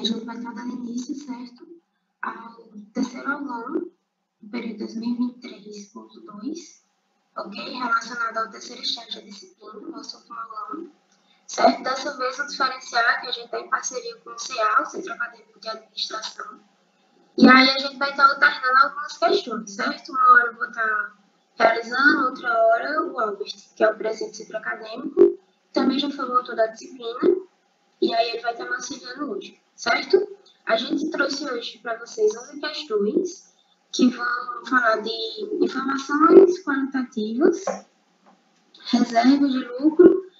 gente vai estar dando início, certo, ao terceiro aulão do período 2023.2, ok? Relacionado ao terceiro estágio da disciplina, nosso último aulão, certo? Dessa vez, o diferencial que a gente está em parceria com o CEA, o Centro Acadêmico de Administração, e aí a gente vai estar alternando algumas questões, certo? Uma hora eu vou estar realizando, outra hora o Albert, que é o presidente do Centro Acadêmico, também já foi o autor da disciplina, e aí ele vai estar me auxiliando hoje, certo? A gente trouxe hoje para vocês 11 questões que vão falar de informações qualitativas, reserva de lucro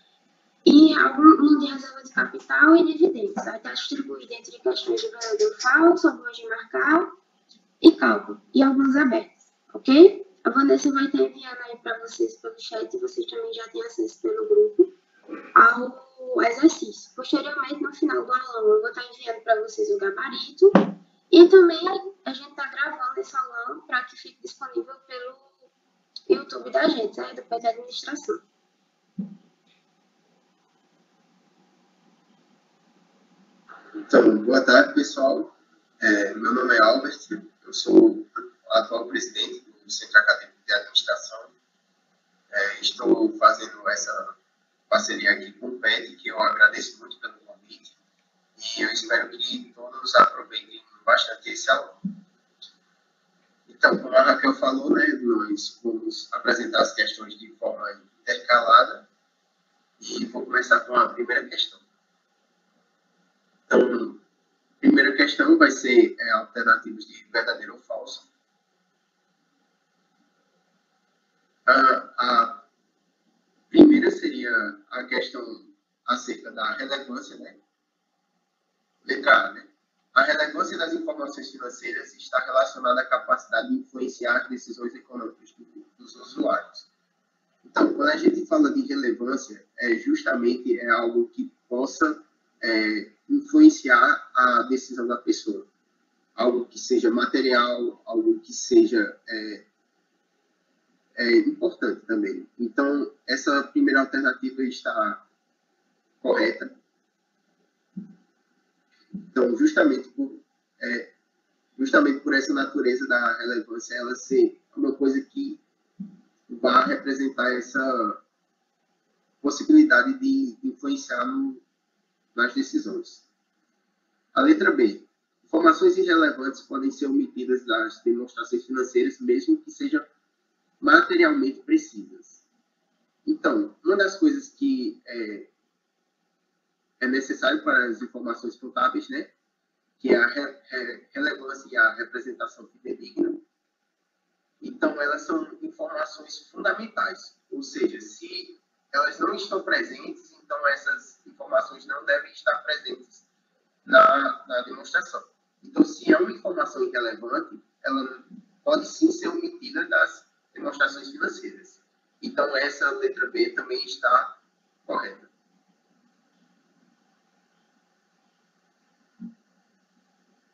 e alguma de reserva de capital e dividendos. Vai estar distribuído entre questões de verdadeiro ou falso, algumas de marcar e cálculo, e algumas abertas, ok? A Vanessa vai estar enviando aí para vocês pelo chat, vocês também já têm acesso pelo grupo, ao exercício. Posteriormente, no final do aulão, eu vou estar enviando para vocês o gabarito e também a gente está gravando esse aulão para que fique disponível pelo YouTube da gente, né, do PT Administração. Então, boa tarde, pessoal. Meu nome é Albert, eu sou o atual presidente do Centro Acadêmico de Administração. Estou fazendo essa parceria aqui com o PET, que eu agradeço muito pelo convite, e eu espero que todos aproveitem bastante esse aula. Então, como a Raquel falou, né, nós vamos apresentar as questões de forma intercalada, e vou começar com a primeira questão. Então, a primeira questão vai ser alternativas de verdadeiro ou falso. A primeira seria a questão acerca da relevância, né? Letra A, né? A relevância das informações financeiras está relacionada à capacidade de influenciar as decisões econômicas dos usuários. Então, quando a gente fala de relevância, justamente é algo que possa influenciar a decisão da pessoa. Algo que seja material, algo que seja importante também. Então, essa primeira alternativa está correta. Então, justamente por essa natureza da relevância, ela ser uma coisa que vai representar essa possibilidade de influenciar nas decisões. A letra B. Informações irrelevantes podem ser omitidas das demonstrações financeiras, mesmo que sejam materialmente precisas. Então, uma das coisas que é necessário para as informações contábeis, né, que é a relevância e a representação fidedigna. Então, elas são informações fundamentais, ou seja, se elas não estão presentes, então essas informações não devem estar presentes na demonstração. Então, se é uma informação irrelevante, ela pode sim ser omitida das demonstrações financeiras. Então, essa letra B também está correta.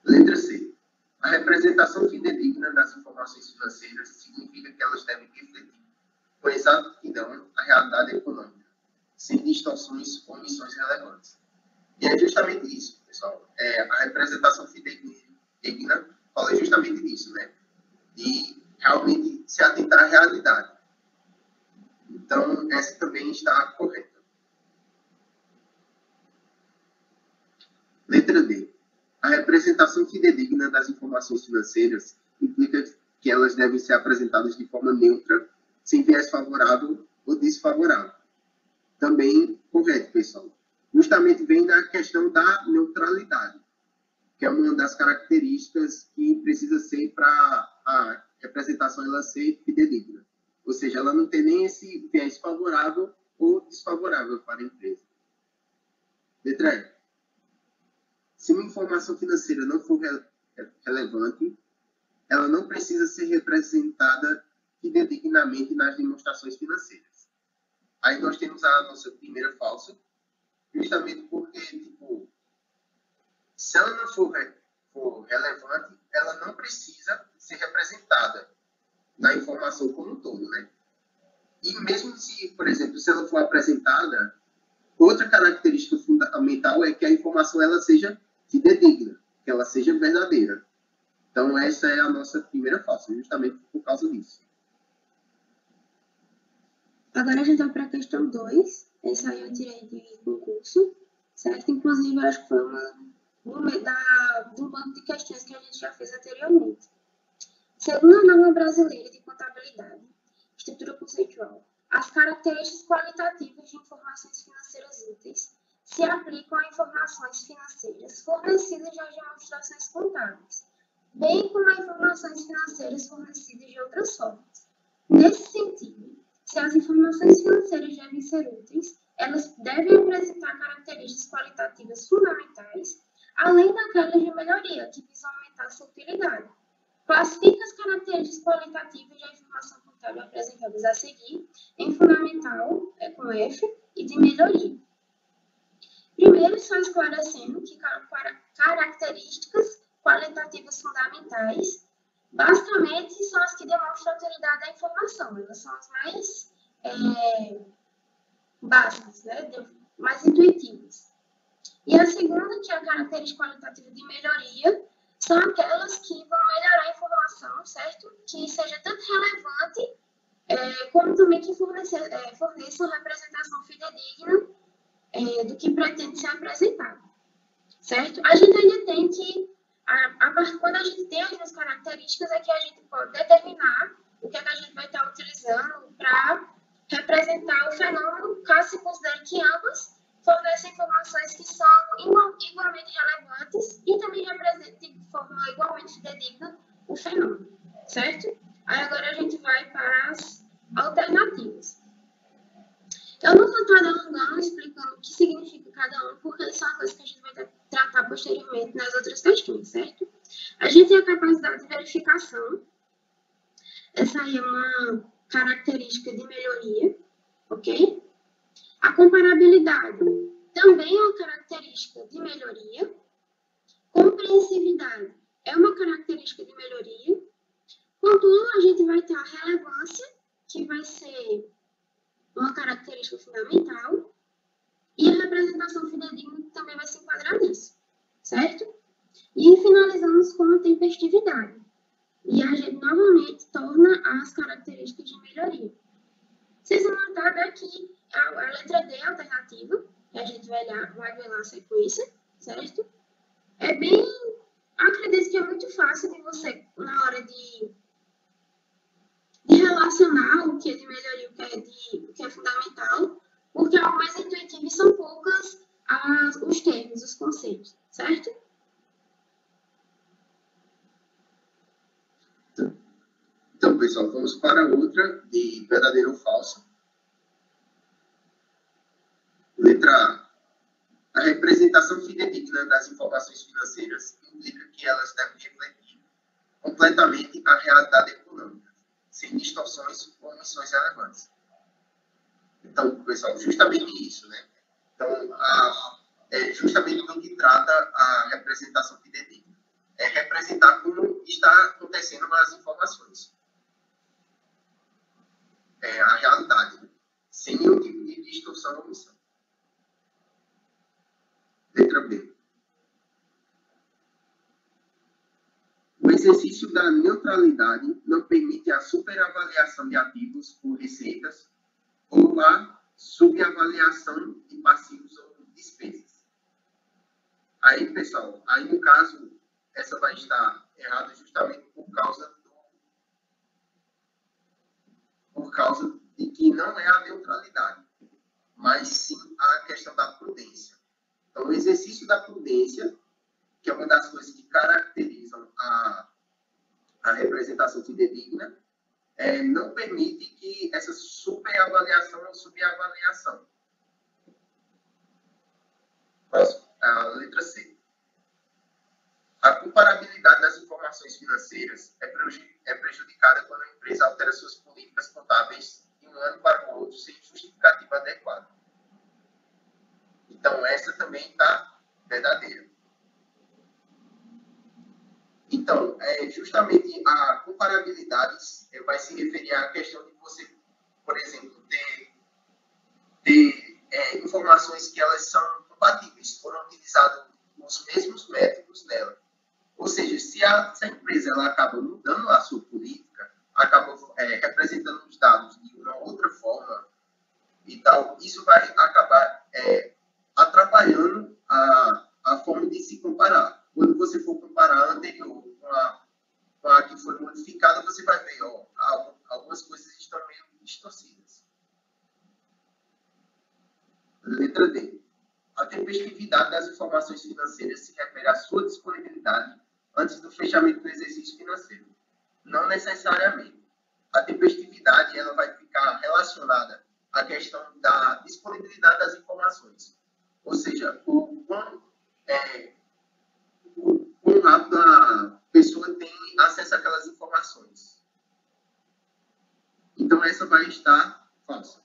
Letra C. A representação fidedigna das informações financeiras significa que elas devem refletir com exatidão a realidade econômica, sem distorções ou omissões relevantes. E é justamente isso, pessoal. A representação fidedigna fala justamente disso, né? De realmente se atentar à realidade. Então, essa também está correta. Letra D. A representação fidedigna das informações financeiras implica que elas devem ser apresentadas de forma neutra, sem viés favorável ou desfavorável. Também correto, pessoal. Justamente vem da questão da neutralidade, que é uma das características que precisa ser para a representação ela ser fidedigna. Ou seja, ela não tem nem esse viés favorável ou desfavorável para a empresa. Letra E. Se uma informação financeira não for relevante, ela não precisa ser representada fidedignamente nas demonstrações financeiras. Aí nós temos a nossa primeira falsa, justamente porque, se ela não for relevante, ela não precisa ser representada na informação como um todo, né? E mesmo se, por exemplo, se ela for apresentada, outra característica fundamental é que a informação ela seja fidedigna, que ela seja verdadeira. Então, essa é a nossa primeira fase, justamente por causa disso. Agora a gente vai para a questão 2. Essa aí eu tirei de concurso, certo? Inclusive, eu acho que foi do banco de questões que a gente já fez anteriormente. Segundo a norma brasileira de contabilidade, estrutura conceitual, as características qualitativas de informações financeiras úteis se aplicam a informações financeiras fornecidas nas demonstrações contábeis, bem como a informações financeiras fornecidas de outras formas. Nesse sentido, se as informações financeiras devem ser úteis, elas devem apresentar características qualitativas fundamentais, além daquelas de melhoria, que visam aumentar sua utilidade. Classifica as características qualitativas da informação contábil apresentadas a seguir em fundamental, com F, e de melhoria. Primeiro, só esclarecendo que características qualitativas fundamentais, basicamente, são as que demonstram a utilidade da informação. Elas são as mais básicas, né? Mais intuitivas. E a segunda, que é a característica qualitativa de melhoria, são aquelas que vão melhorar a informação, certo? Que seja tanto relevante, como também que forneçam representação fidedigna do que pretende ser apresentado, certo? A gente ainda tem que, quando a gente tem as duas características, é que a gente pode determinar o que, é que a gente vai estar utilizando para representar o fenômeno, caso se considere que ambas fornecem informações que são igualmente relevantes e também representam de forma igualmente fidedigna o fenômeno, certo? Aí agora a gente vai para as alternativas. Eu não vou estar alongando, explicando o que significa cada um, porque isso é uma coisa que a gente vai tratar posteriormente nas outras questões, certo? A gente tem a capacidade de verificação. Essa aí é uma característica de melhoria, ok? A comparabilidade também é uma característica de melhoria. Compreensividade é uma característica de melhoria. Contudo, a gente vai ter a relevância, que vai ser uma característica fundamental, e a representação fidedigna também vai se enquadrar nisso, certo? E finalizamos com a tempestividade. E a gente novamente torna as características de melhoria. Vocês vão notar daqui a letra D alternativa, que a gente vai ver lá a sequência, certo? É bem, acredito que é muito fácil de você, na hora de relacionar o que é de melhoria e o que é fundamental, porque é algo mais intuitivo e são poucos os termos, os conceitos, certo? Então, pessoal, vamos para outra de verdadeiro ou falso. Letra A. A representação fidedigna das informações financeiras implica que elas devem refletir completamente a realidade econômica, sem distorções ou omissões relevantes. Então, pessoal, justamente isso, né? Então, é justamente do que trata a representação fidedigna. É representar como está acontecendo as informações. É a realidade, né? Sem nenhum tipo de distorção ou omissão. Letra B. O exercício da neutralidade não permite a superavaliação de ativos por receitas ou a subavaliação de passivos ou despesas. Aí, pessoal, aí no caso, essa vai estar errada justamente por causa de que não é a neutralidade, mas sim a questão da prudência. Então, o exercício da prudência, que é uma das coisas que caracterizam a representação fidedigna, não permite que essa superavaliação ou subavaliação. Próximo, a letra C. A comparabilidade das informações financeiras é prejudicada quando a empresa altera suas políticas contábeis de um ano para o outro sem justificativa adequada. Então, essa também está verdadeira. Então, justamente a comparabilidade vai se referir à questão de você, por exemplo, ter informações que elas são compatíveis, foram utilizadas o os mesmos métodos dela. Ou seja, se a empresa ela acaba mudando a sua política, acaba representando os dados de uma outra forma e tal, isso vai acabar atrapalhando a forma de se comparar. Quando você for comparar a anterior com a que foi modificada, você vai ver, algumas coisas estão meio distorcidas. Letra D. A tempestividade das informações financeiras se refere à sua disponibilidade antes do fechamento do exercício financeiro. Não necessariamente. A tempestividade ela vai ficar relacionada à questão da disponibilidade das informações. Ou seja, o quão rápido a pessoa tem acesso àquelas informações. Então, essa vai estar falsa.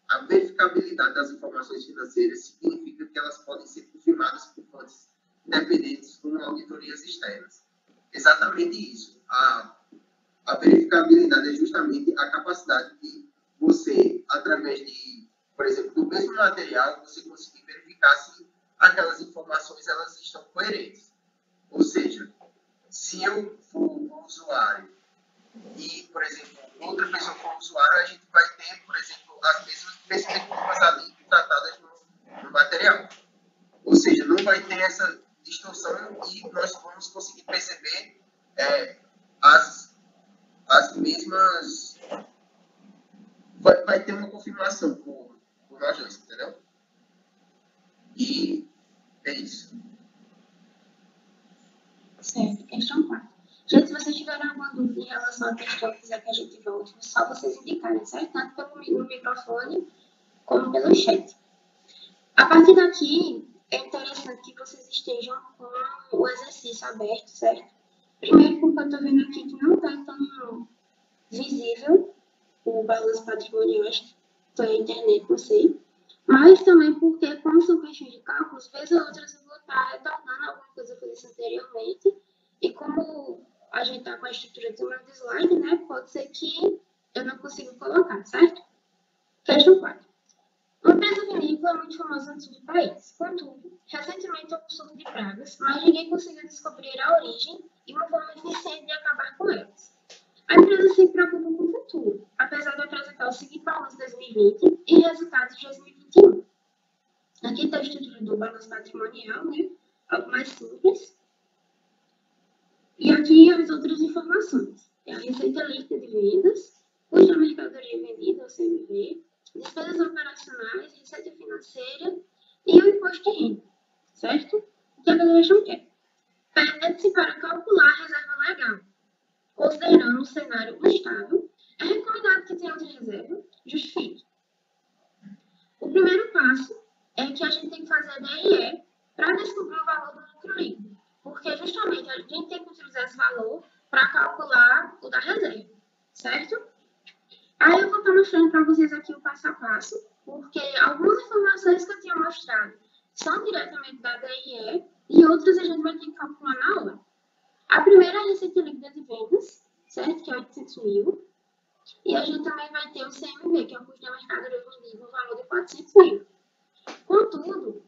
A verificabilidade das informações financeiras significa que elas podem ser confirmadas por fontes independentes como auditorias externas. Exatamente isso. A verificabilidade é justamente a capacidade de você, através de, por exemplo, do mesmo material, você conseguir verificar se aquelas informações elas estão coerentes. Ou seja, se eu for um usuário e, por exemplo, outra pessoa for usuário, a gente vai ter, por exemplo, as mesmas perspectivas ali tratadas no material. Ou seja, não vai ter essa distorção e nós vamos conseguir perceber as mesmas... Vai ter uma confirmação por nós dois, entendeu? E é isso. Certo, questão 4. Gente, se vocês tiverem alguma dúvida em relação à questão, quiser que a gente volte, é só vocês indicarem, certo? Tanto pelo microfone como pelo chat. A partir daqui, é interessante que vocês estejam com o exercício aberto, certo? Primeiro, porque eu estou vendo aqui que não está tão visível o balanço patrimonial, estou na internet, não sei. Mas também porque, como são questões de cálculos, vez ou outra eu vou estar retornando alguma coisa que eu disse anteriormente. E como a gente está com a estrutura do meu slide, né, pode ser que eu não consiga colocar, certo? Questão 4. Uma empresa vinícola é muito famosa no sul do país. Contudo, recentemente houve um surto de pragas, mas ninguém conseguiu descobrir a origem e uma forma eficiente de acabar com elas. A empresa se preocupa com o futuro, apesar de apresentar o seguinte balanço de 2020 e resultados de 2021. Aqui está a estrutura do balanço patrimonial, né? Algo mais simples. E aqui as outras informações. É a receita líquida de vendas, custo da mercadoria vendida, ou CMV, despesas operacionais, receita financeira e o imposto de renda, certo? O que a questão quer? Pede-se para calcular a reserva legal. Considerando o cenário instável, é recomendado que tenha outra reserva, justifique. O primeiro passo é que a gente tem que fazer a DRE para descobrir o valor do lucro líquido, porque justamente a gente tem que utilizar esse valor para calcular o da reserva, certo? Aí eu vou estar mostrando para vocês aqui o passo a passo, porque algumas informações que eu tinha mostrado são diretamente da DRE e outras a gente vai ter que calcular na hora. A primeira é a receita líquida de vendas, certo? Que é 800 mil. E a gente também vai ter o CMV, que é o custo da mercadoria vendida, no valor de 400 mil. Contudo,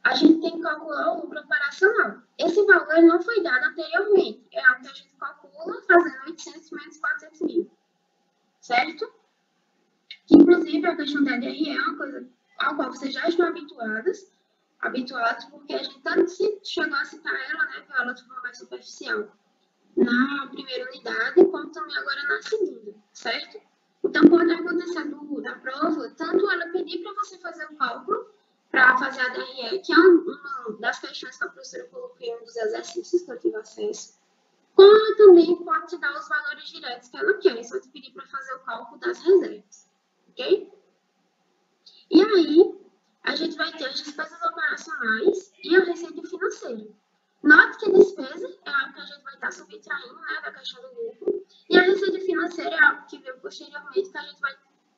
a gente tem que calcular o lucro operacional. Esse valor não foi dado anteriormente. É algo que a gente calcula fazendo 800 menos 400 mil. Certo? Que, inclusive, a questão da DRE é uma coisa ao qual vocês já estão habituados, porque a gente tanto chegou a citar ela, né, para ela de forma mais superficial, na primeira unidade, como também agora na segunda, certo? Então, pode acontecer na prova, tanto ela pedir para você fazer o cálculo, para fazer a DRE, que é uma das questões que a professora colocou em um dos exercícios que eu tive acesso, como ela também pode te dar os valores diretos que ela quer, só te pedir para fazer o cálculo das reservas, ok? E aí, a gente vai ter as despesas operacionais e a receita financeira. Note que a despesa é algo que a gente vai estar subtraindo, né, da questão do lucro, e a receita financeira é algo que veio posteriormente que a gente vai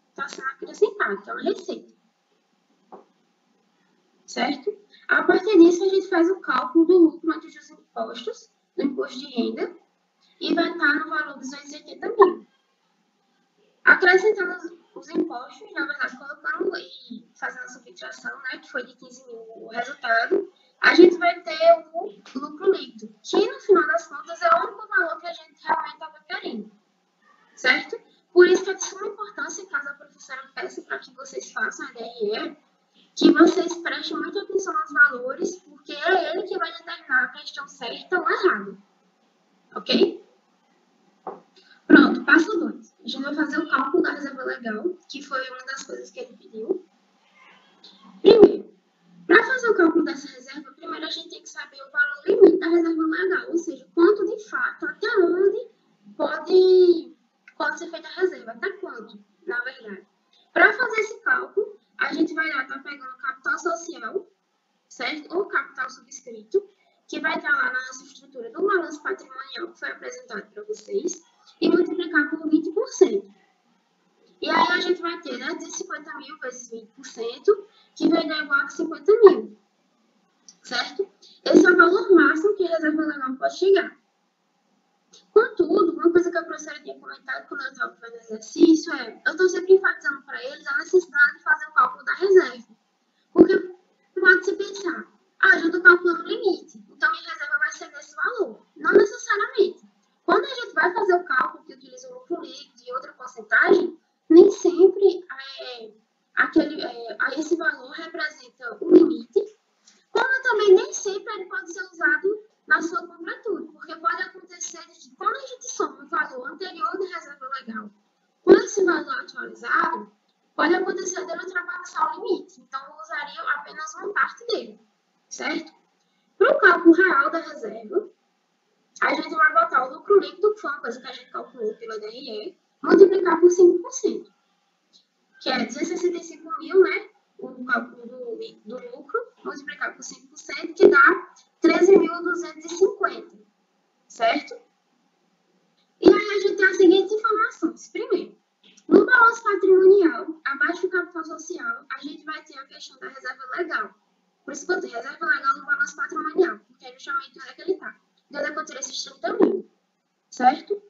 estar sendo acrescentado, que é uma receita. Certo? A partir disso, a gente faz o cálculo do lucro antes dos impostos, do imposto de renda, e vai estar no valor dos 280 mil. Acrescentando os impostos, na verdade, colocando e fazendo a subtração, né, que foi de 15 mil o resultado, a gente vai ter o lucro líquido, que no final das contas é o único valor que a gente realmente estava querendo, certo? Por isso que é de suma importância, caso a professora peça para que vocês façam a DRE, que vocês prestem muita atenção nos valores, porque é ele que vai determinar a questão certa ou errada, ok? Pronto, passo 2. A gente vai fazer o cálculo da reserva legal, que foi uma das coisas que ele pediu. Primeiro, para fazer o cálculo dessa reserva, primeiro a gente tem que saber o valor limite da reserva legal, ou seja, quanto de fato, até onde pode ser feita a reserva, até quanto, na verdade. Para fazer esse cálculo, a gente vai estar pegando o capital social, certo? Ou capital subscrito, que vai estar lá na nossa estrutura do balanço patrimonial que foi apresentado para vocês, e multiplicar por 20%. E aí a gente vai ter, né, 250 mil vezes 20%, que vai dar igual a 50 mil, certo? Esse é o valor máximo que a reserva legal pode chegar. Contudo, uma coisa que a professora tinha comentado quando eu estava fazendo exercício é, eu estou sempre enfatizando para eles a necessidade de fazer o cálculo da reserva. Porque pode se pensar, já estou calculando o limite, então minha reserva vai ser desse valor. Não necessariamente. Quando a gente vai fazer o cálculo que utiliza o lucro líquido e outra porcentagem, nem sempre esse valor representa o limite, como também nem sempre ele pode ser usado na sua completude, porque pode acontecer que quando a gente soma o valor anterior da reserva legal com esse valor atualizado, pode acontecer dele ultrapassar o limite, então eu usaria apenas uma parte dele, certo? Para o cálculo real da reserva, a gente vai botar o lucro líquido, que foi uma coisa que a gente calculou pela DRE, multiplicar por 5%, que é 265 mil, né? O cálculo do lucro, multiplicar por 5%, que dá 13.250, certo? E aí a gente tem as seguintes informações. Primeiro, no balanço patrimonial, abaixo do capital social, a gente vai ter a questão da reserva legal. Por isso que eu tenho reserva legal no balanço patrimonial, porque é justamente onde é que ele está. De onde é que eu tirei esses 30 mil, certo?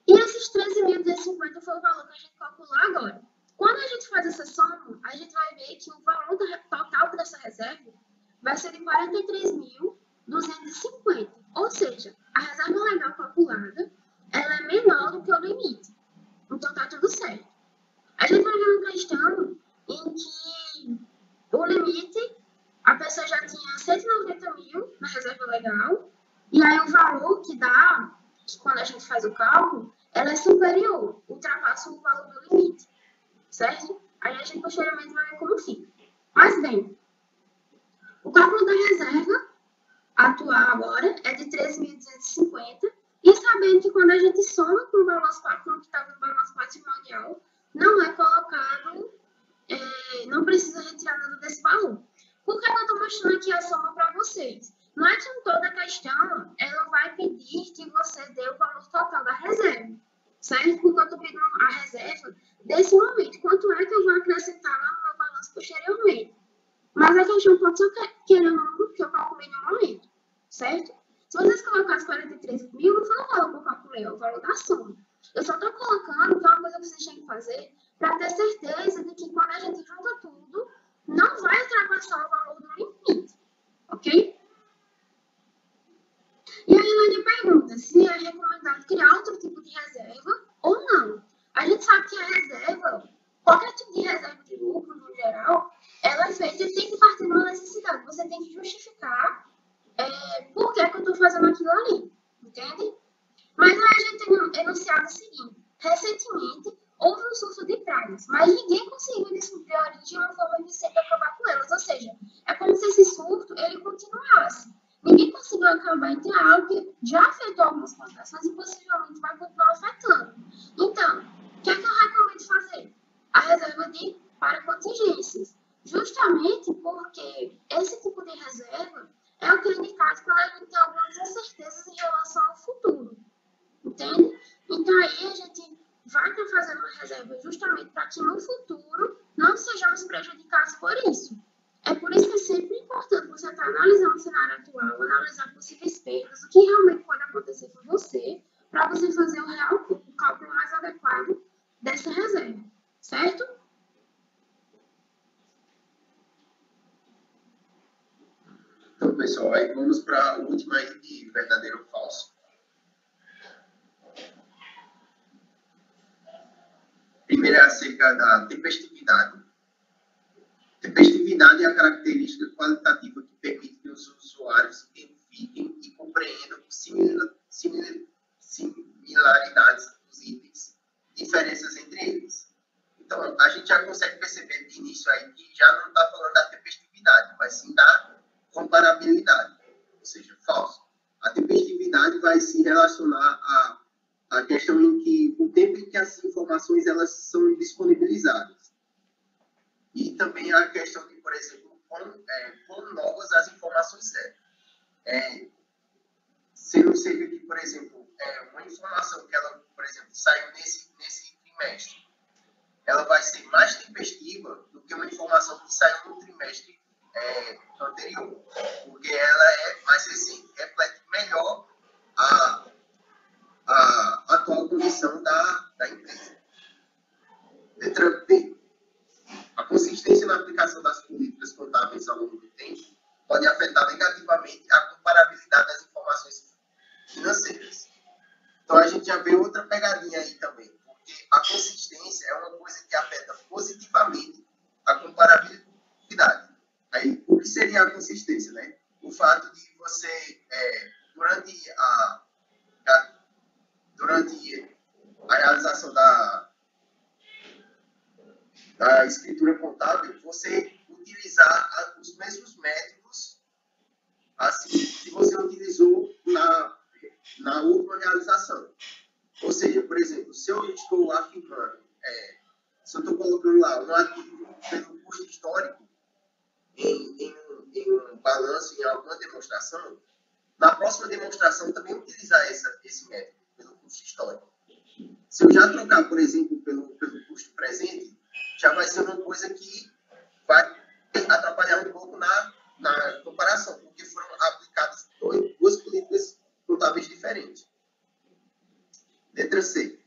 E esses 13.250 foi o valor que a gente calculou agora. Quando a gente faz essa soma, a gente vai ver que o valor total dessa reserva vai ser de 43.250. Ou seja, a reserva legal calculada ela é menor do que o limite. Então tá tudo certo. A gente vai ver uma questão em que o limite, a pessoa já tinha 190 mil na reserva legal, e aí o valor que dá, que quando a gente faz o cálculo, ela é superior, ultrapassa o valor do limite, certo? Aí a gente posteriormente vai ver como fica. Mas bem, o cálculo da reserva atual agora é de 13.250, e sabendo que quando a gente soma com o balanço, com o que estava no balanço patrimonial, não é colocado, não precisa retirar nada desse valor. Por que eu estou mostrando aqui a soma para vocês? Não é que em toda questão ela vai pedir que você dê o valor total da reserva, certo? Porque eu estou pedindo a reserva desse momento. Quanto é que eu vou acrescentar lá no meu balanço posteriormente? Mas a questão pode só querer o número que eu calculei no momento, certo? Se vocês colocarem 43 mil, não foi o valor que eu calculei, é o valor da soma. Eu só estou colocando, que é uma coisa que vocês têm que fazer, para ter certeza de que quando a gente junta tudo, não vai ultrapassar o valor do limite, ok? E aí ele pergunta se é recomendado criar outro tipo de reserva ou não. A gente sabe que a reserva, qualquer tipo de reserva de lucro, no geral, ela é feita e tem que partir de uma necessidade. Você tem que justificar por que eu estou fazendo aquilo ali, entende? Mas aí a gente tem enunciado o seguinte: recentemente houve um surto de pragas, mas ninguém conseguiu descobrir a origem ou uma forma eficiente de acabar com elas. Ou seja, é como se esse surto ele continuasse. Ninguém conseguiu acabar, então é algo que já afetou algumas plantações e possivelmente vai continuar afetando. Então, o que é que eu recomendo fazer? A reserva para contingências. Justamente porque esse tipo de reserva é o que é indicado quando a gente tem algumas incertezas em relação ao futuro. Entende? Então aí a gente vai estar fazendo uma reserva justamente para que no futuro não sejamos prejudicados por isso. É por isso que é sempre importante você estar analisando o cenário atual, analisar possíveis perdas, o que realmente pode acontecer com você, para você fazer o cálculo mais adequado dessa reserva. certo? Então, pessoal, aí vamos para a última aí de verdadeiro ou falso. Primeiro é acerca da tempestividade. Tempestividade é a característica qualitativa que permite que os usuários identifiquem e compreendam similaridades dos itens, diferenças entre eles. Então, a gente já consegue perceber de início aí que já não está falando da tempestividade, mas sim da comparabilidade, ou seja, falso. A tempestividade vai se relacionar à questão em que o tempo em que as informações elas são disponibilizadas. E também a questão de, por exemplo, quão novas as informações são. Sendo seja que, por exemplo, uma informação que ela, por exemplo, saiu nesse trimestre, ela vai ser mais tempestiva do que uma informação que saiu no trimestre anterior, porque ela é mais recente, reflete melhor a atual condição da empresa. Letra B. A consistência na aplicação das políticas contábeis ao longo do tempo pode afetar negativamente a comparabilidade das informações financeiras. Então, a gente já vê outra pegadinha aí também, porque a consistência é uma coisa que afeta positivamente a comparabilidade. Aí, o que seria a consistência, né? O fato de você, durante a realização da escritura contábil, você utilizar os mesmos métodos assim, que você utilizou na última realização. Ou seja, por exemplo, se eu estou afirmando, se eu estou colocando lá um ativo pelo custo histórico em um balanço, em alguma demonstração, na próxima demonstração também utilizar esse método pelo custo histórico. Se eu já trocar, por exemplo, pelo custo presente, já vai ser uma coisa que vai atrapalhar um pouco na comparação, porque foram aplicadas duas políticas contábeis diferentes. Letra C.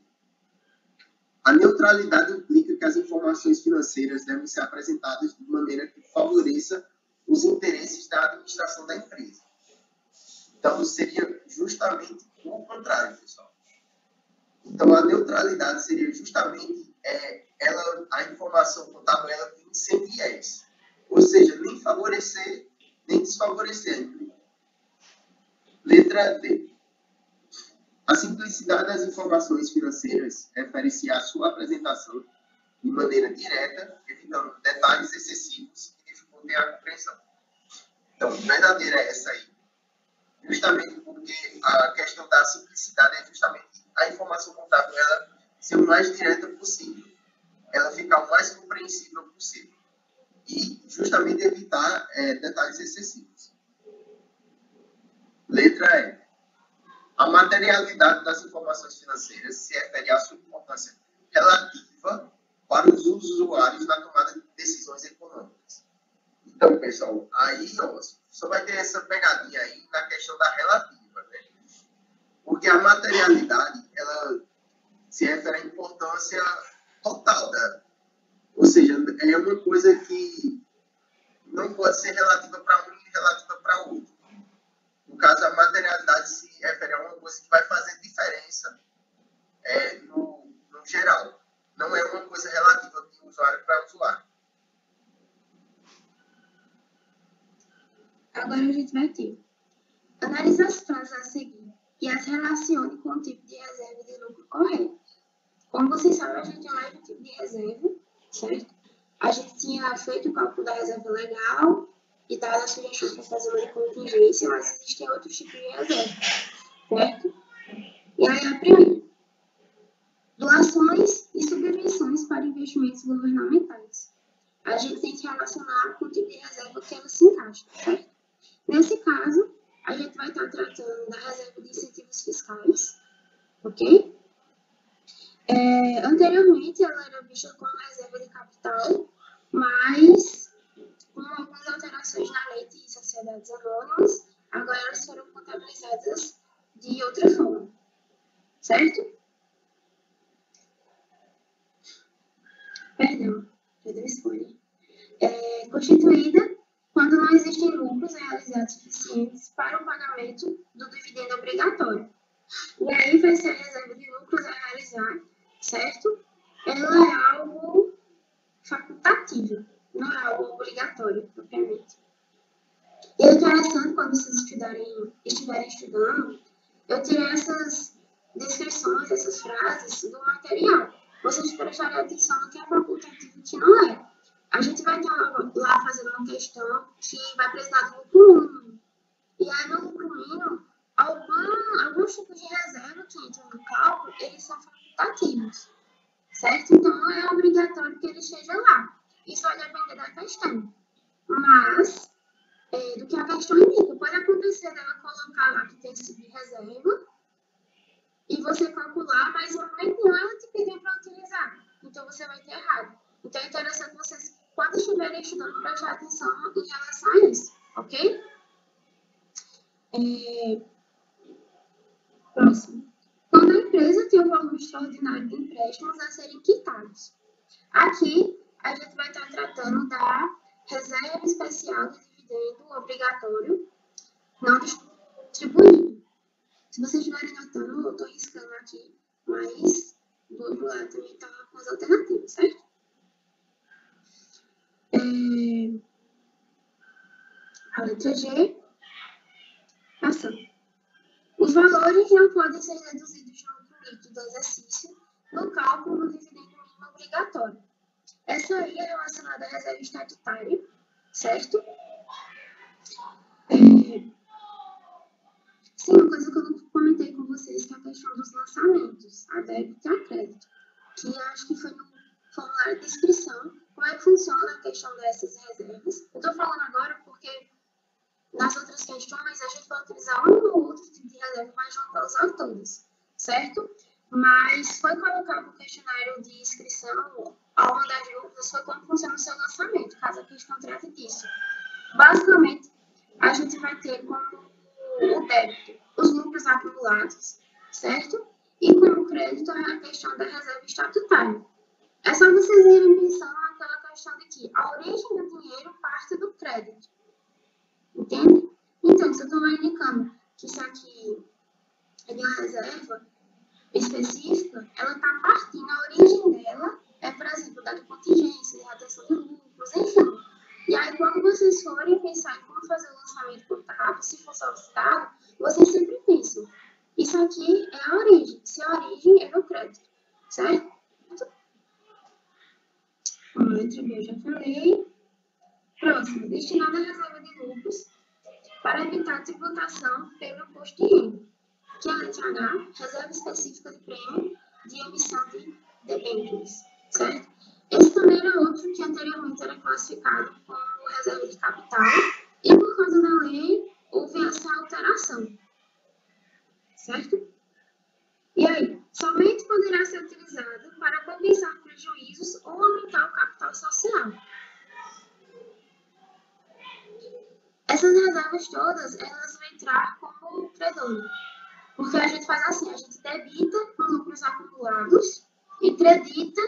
A neutralidade implica que as informações financeiras devem ser apresentadas de maneira que favoreça os interesses da administração da empresa. Então, seria justamente o contrário, pessoal. Então, a neutralidade seria justamente a informação contábil ela tem sem viés. Ou seja, nem favorecer, nem desfavorecer. Letra D. A simplicidade das informações financeiras refere-se à sua apresentação de maneira direta, evitando detalhes excessivos que dificultem a compreensão. Então, verdadeira é essa aí. Justamente porque a questão da simplicidade é justamente a informação contábil ela ser o mais direta possível, ela ficar o mais compreensível possível e justamente evitar detalhes excessivos. Letra E. A materialidade das informações financeiras se refere à sua importância relativa para os usuários na tomada de decisões econômicas. Então, pessoal, aí só vai ter essa pegadinha aí na questão da relativa, né? Porque a materialidade, ela se refere à importância total dela. Ou seja, é uma coisa que não pode ser relativa para um e relativa para outro. No caso, a materialidade se refere a uma coisa que vai fazer diferença no geral. Não é uma coisa relativa de usuário para usuário. Agora a gente vai ter. Analise as frases a seguir e as relacione com o tipo de reserva de lucro correto. Como vocês sabem, a gente tem mais de um tipo de reserva, certo? A gente tinha feito o cálculo da reserva legal e dado a sugestão para fazer uma de contingência, mas existem outros tipos de reserva, certo? E aí a primeira, doações e subvenções para investimentos governamentais. A gente tem que relacionar com o tipo de reserva que ela se encaixa, certo? Nesse caso, a gente vai estar tratando da reserva de incentivos fiscais, ok? Anteriormente, ela era vista como reserva de capital, mas com algumas alterações na lei de sociedades anônimas, agora elas foram contabilizadas de outra forma, certo? Perdão, Pedro escolhe. Constituída quando não existem lucros realizados suficientes para o pagamento do dividendo obrigatório. E aí vai ser a reserva de lucros a realizar, certo? Ela é algo facultativo, não é algo obrigatório, propriamente. E é interessante quando vocês estiverem estudando, eu tirei essas descrições, essas frases do material. Vocês prestarem atenção no que é facultativo e o que não é. A gente vai estar lá fazendo uma questão que vai precisar do lucro mínimo. E aí, no lucro mínimo, alguns tipos de reserva que entram no cálculo, eles são facultativos, certo? Então, não é obrigatório que ele esteja lá. Isso vai depender da questão. Mas, do que a questão indica, pode acontecer dela colocar lá que tem esse tipo de reserva e você calcular, mas em momento nenhum ela te pediu para utilizar. Então, você vai ter errado. Então, é interessante vocês, quando estiverem estudando, prestar atenção em relação a isso, ok? Próximo. Quando a empresa tem um volume extraordinário de empréstimos a serem quitados. Aqui, a gente vai estar tratando da reserva especial de dividendo obrigatório não distribuído. Se vocês estiverem notando, eu estou riscando aqui, mas do outro lado também está com as alternativas, certo? A letra G, passando. Os valores não podem ser reduzidos no lucro líquido do exercício no cálculo do dividendo mínimo obrigatório. Essa aí é relacionada à reserva estatutária, certo? Sim, uma coisa que eu não comentei com vocês, que é a questão dos lançamentos, a débito e a crédito, que eu acho que foi no formulário de inscrição, como é que funciona a questão dessas reservas. Eu estou falando agora porque nas outras questões a gente vai utilizar um ou outro tipo de reserva, mas não vai usar todas, certo? Mas foi colocado no questionário de inscrição, uma das dúvidas foi como funciona o seu lançamento, caso a questão trate disso. Basicamente, a gente vai ter como o débito os lucros acumulados, certo? E como crédito a questão da reserva estatutária. É só vocês irem pensando naquela questão de que a origem do dinheiro parte do crédito. Entende? Então, se eu estou indicando que isso aqui é uma reserva específica, ela está partindo, a origem dela é, por exemplo, da contingência, de retenção de lucros, enfim. E aí, quando vocês forem pensar em como fazer o lançamento contábil, se for solicitado, vocês sempre pensam, isso aqui é a origem, se a origem é no crédito, certo? A letra B eu já falei. Próximo, destinado à reserva de lucros para evitar tributação pelo imposto de renda, que é a letra H, reserva específica de prêmio de emissão de debêntures, certo? Esse também era outro que anteriormente era classificado como reserva de capital e por causa da lei houve essa alteração, certo? E aí, somente poderá ser utilizado para compensar prejuízos ou aumentar o capital social. Essas reservas todas, elas vão entrar como credor. Porque a gente faz assim, a gente debita nos lucros acumulados e credita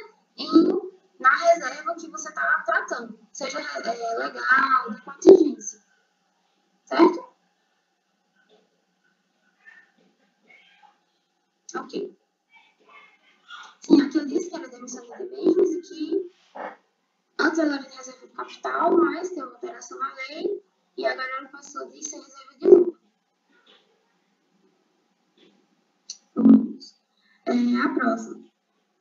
na reserva que você está tratando, seja legal, de contingência, certo? Ok. Sim, aqui eu disse que era demissão de debêntures e que antes ela era de reserva de capital, mas teve alteração na lei e agora ela passou de ser reserva de lucro. Vamos. A próxima.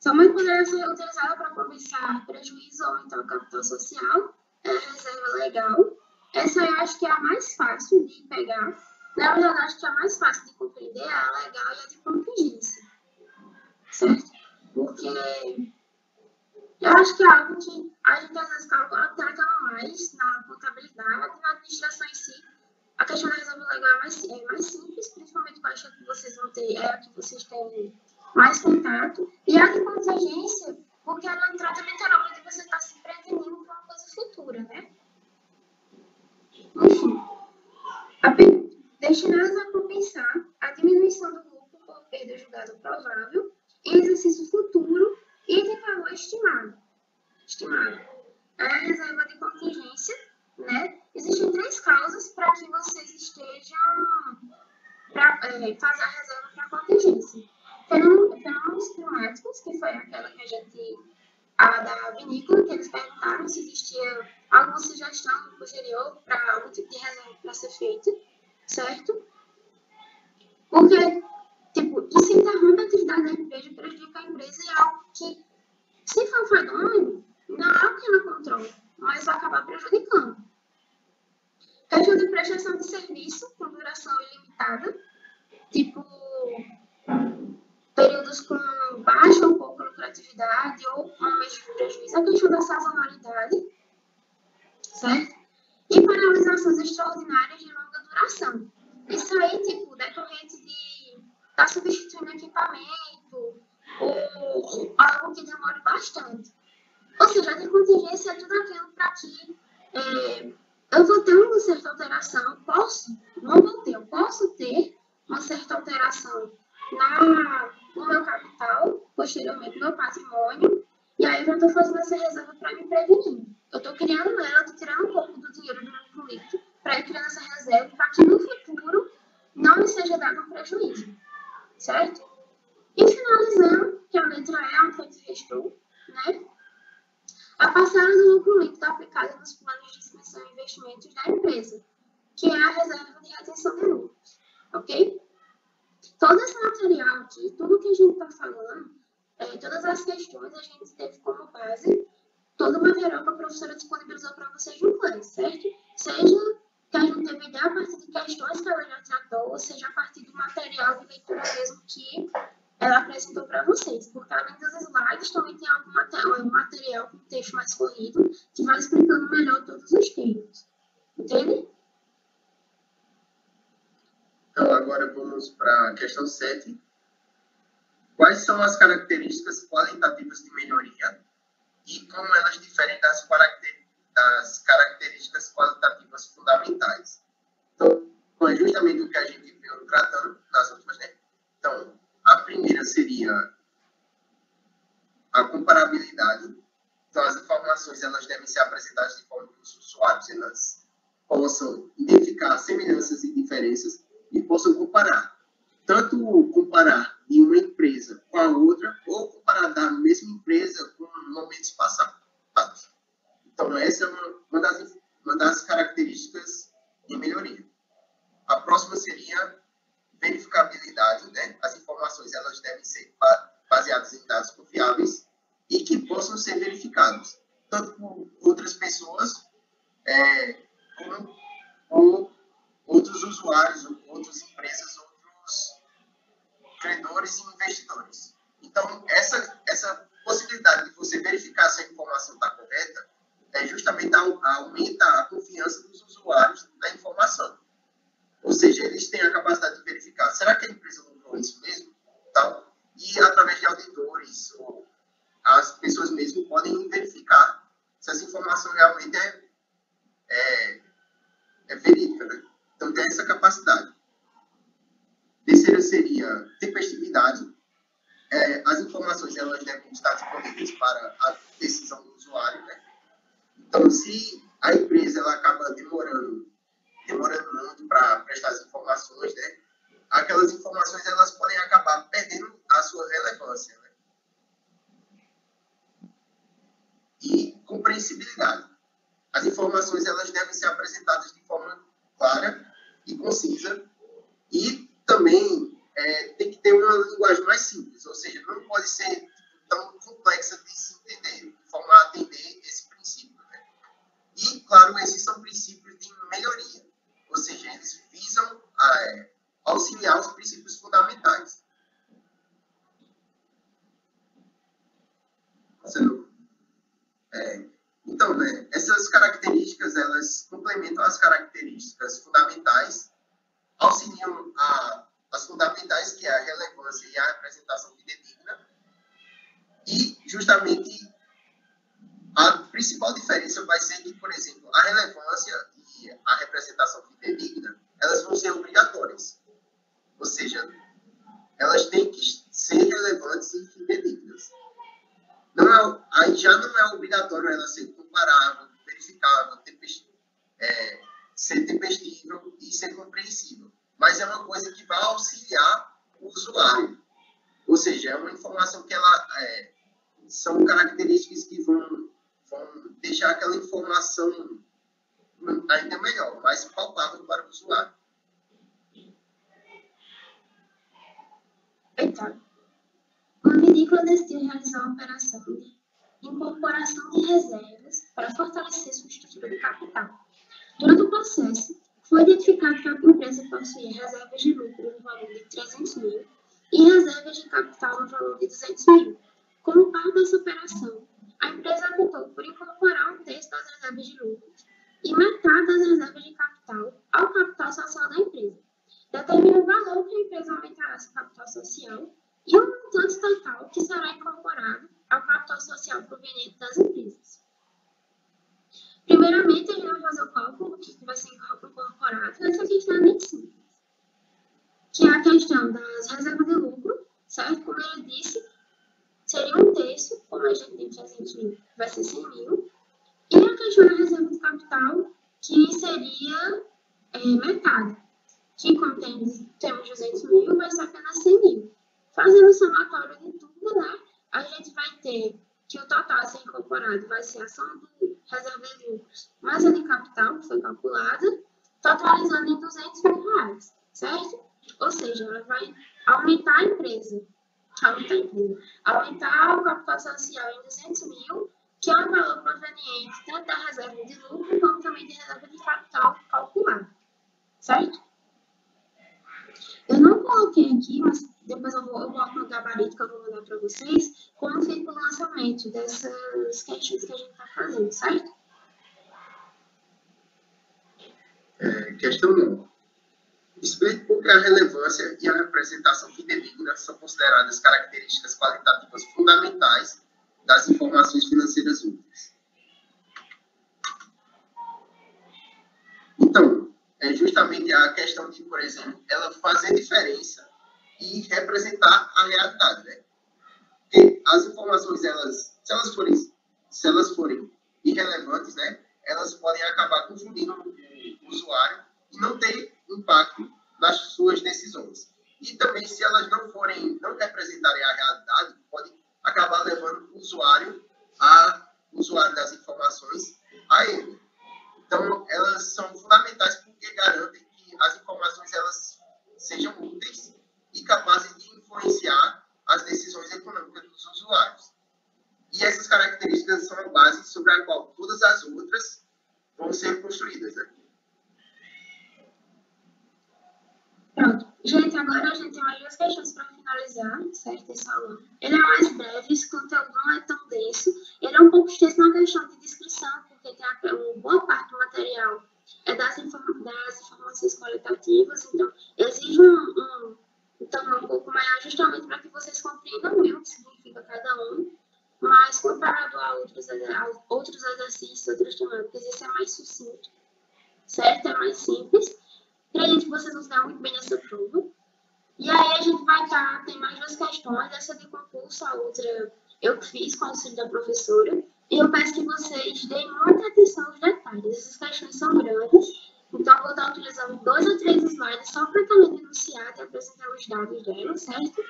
Somente poderá ser utilizada para compensar prejuízo ou aumentar o capital social. É a reserva legal. Essa eu acho que é a mais fácil de pegar. Na verdade, acho que a mais fácil de compreender é a legal e a de contingência. Certo? Porque eu acho que é algo que a gente às vezes trata mais na contabilidade, na administração em si. A questão da reserva legal é mais simples, principalmente com a que vocês vão ter, é a que vocês têm mais contato. E a de contingência, porque ela trata literalmente de você estar se prevenindo para uma coisa futura, né? Enfim, destinadas a compensar a diminuição do lucro por perda julgada provável em exercício futuro e de valor estimado. condições climáticas, que foi aquela que a da vinícola, que eles perguntaram se existia alguma sugestão posterior para algum tipo de reserva para ser feita, certo? Porque, tipo, isso interrompe a atividade da empresa, prejudica a empresa e é algo que, se for fenômeno, não é o que ela controla, mas vai acabar prejudicando. Questão de prestação de serviço com duração ilimitada, tipo, períodos com baixa ou pouca lucratividade ou momentos de prejuízo, a questão da sazonalidade, certo? E paralisações extraordinárias de longa duração. Isso aí, tipo, decorrente de estar substituindo equipamento ou algo que demore bastante. Ou seja, de contingência é tudo aquilo para que eu vou ter uma certa alteração, eu posso ter uma certa alteração no meu capital, posteriormente no meu patrimônio, e aí eu já estou fazendo essa reserva para me prevenir. Eu estou criando ela, estou tirando um pouco do dinheiro do lucro líquido para ir criando essa reserva para que no futuro não me seja dado um prejuízo, certo? E finalizando, que a letra E é um efeito restou, né? A parcela do lucro líquido aplicada nos planos de expansão e investimentos da empresa, que é a reserva de retenção de lucros, ok? Todo esse material aqui, tudo que a gente está falando, todas as questões a gente teve como base todo o material que a professora disponibilizou para vocês no Class, certo? Seja que a gente teve ideia a partir de questões que ela já tratou, ou seja a partir do material de leitura mesmo que ela apresentou para vocês, porque além dos slides também tem algum material com texto mais corrido que vai explicando melhor todos os termos. Entende? Então, agora vamos para a questão 7. Quais são as características qualitativas de melhoria e como elas diferem das características qualitativas fundamentais? Então, é justamente o que a gente veio tratando nas últimas, né? Então, a primeira seria a comparabilidade. Então, as informações elas devem ser apresentadas de forma que os usuários elas possam identificar semelhanças e diferenças e possam comparar. Tanto comparar de uma empresa com a outra, ou comparar da mesma empresa com momentos passados. Então, essa é uma das características de melhoria. A próxima seria verificabilidade, né? As informações elas devem ser baseadas em dados confiáveis e que possam ser verificados, tanto por outras pessoas, como por outros usuários, outras empresas, outros credores e investidores. Então, essa possibilidade de você verificar se a informação está correta justamente aumenta a confiança dos usuários na informação. Ou seja, eles têm a capacidade de verificar, será que a empresa lucrou isso mesmo? Tal. E através de auditores, ou as pessoas mesmo podem verificar se essa informação realmente é verídica, né? Então, tem essa capacidade. Terceira seria tempestividade. As informações elas devem estar disponíveis para a decisão do usuário, né? Então, se a empresa ela acaba demorando muito para prestar as informações, né? Aquelas informações elas podem acabar perdendo a sua relevância, né? E compreensibilidade. As informações elas devem ser apresentadas de forma clara e concisa e também tem que ter uma linguagem mais simples, ou seja, não pode ser tão complexa de se entender, de forma a atender esse princípio, né? E, claro, esses são princípios de melhoria, ou seja, eles visam auxiliar os princípios fundamentais. Então, né, essas características, elas complementam as características fundamentais, auxiliam as fundamentais, que é a relevância e a representação fidedigna, e justamente a principal diferença vai ser que, por exemplo, a relevância e a representação fidedigna, elas vão ser obrigatórias. Ou seja, elas têm que ser relevantes e fidedignas. Aí já não é obrigatório ela ser comparável, verificável, ser tempestível e ser compreensível. Mas é uma coisa que vai auxiliar o usuário. Ou seja, é uma informação que ela são características que vão deixar aquela informação ainda melhor, mais palpável para o usuário. Então, uma vinícola decidiu realizar uma operação de incorporação de reservas para fortalecer sua estrutura de capital. Durante o processo, foi identificado que a empresa possuía reservas de lucro no valor de 300 mil e reservas de capital no valor de 200 mil. Como parte dessa operação, a empresa optou por incorporar um terço das reservas de lucro e metade das reservas de capital ao capital social da empresa. Determina o valor que a empresa aumentará seu capital social e o montante total que será incorporado ao capital social proveniente das empresas. Primeiramente, a gente vai fazer o cálculo do que vai ser incorporado. Essa questão é bem simples, que é a questão das reservas de lucro, certo? Como eu disse, seria um terço, como a gente tem 300 mil, vai ser 100 mil. E a questão da reserva de capital, que seria metade, que como temos 200 mil, vai ser apenas 100 mil. Fazendo o somatório de tudo, né, a gente vai ter que o total a ser incorporado vai ser a soma de reserva de lucros mais a de capital, que foi calculada, totalizando em 200 mil reais, certo? Ou seja, ela vai aumentar a empresa, aumentar o capital social em 200 mil, que é um valor proveniente tanto da reserva de lucro como também de reserva de capital calculada, certo? Eu não coloquei aqui, mas depois eu coloco no gabarito que eu vou mandar para vocês, como fica o lançamento dessas questões que a gente está fazendo, certo? Questão 1. Explique por que a relevância e a representação fidedigna são consideradas características qualitativas fundamentais das informações financeiras úteis. Então, é justamente a questão de, por exemplo, ela fazer diferença e representar a realidade, né? Porque as informações, se elas forem irrelevantes, né, elas podem acabar confundindo o usuário e não ter impacto nas suas decisões. E também, se elas não representarem a realidade, pode acabar levando o usuário das informações a ele. Então, elas são fundamentais porque garantem que as informações elas sejam úteis e capazes de influenciar as decisões econômicas dos usuários. E essas características são a base sobre a qual todas as outras vão ser construídas, né? Pronto. Gente, agora a gente tem mais duas questões para finalizar, certo? Esse aula. Ele é mais breve, esse conteúdo não é tão denso. Ele é um pouco extenso na questão de descrição, porque tem uma boa parte do material das informações qualitativas, então exige um tamanho um pouco maior, justamente para que vocês compreendam bem o que significa cada um. Mas comparado a outros exercícios, outras temáticas, esse é mais sucinto, certo? É mais simples. Acredito que vocês vão se dar muito bem nessa prova. E aí a gente vai tem mais duas questões, essa de concurso, a outra eu fiz com o auxílio da professora. E eu peço que vocês deem muita atenção aos detalhes. Essas questões são grandes, então eu vou estar utilizando 2 ou 3 slides só para também denunciar e apresentar os dados dela, certo?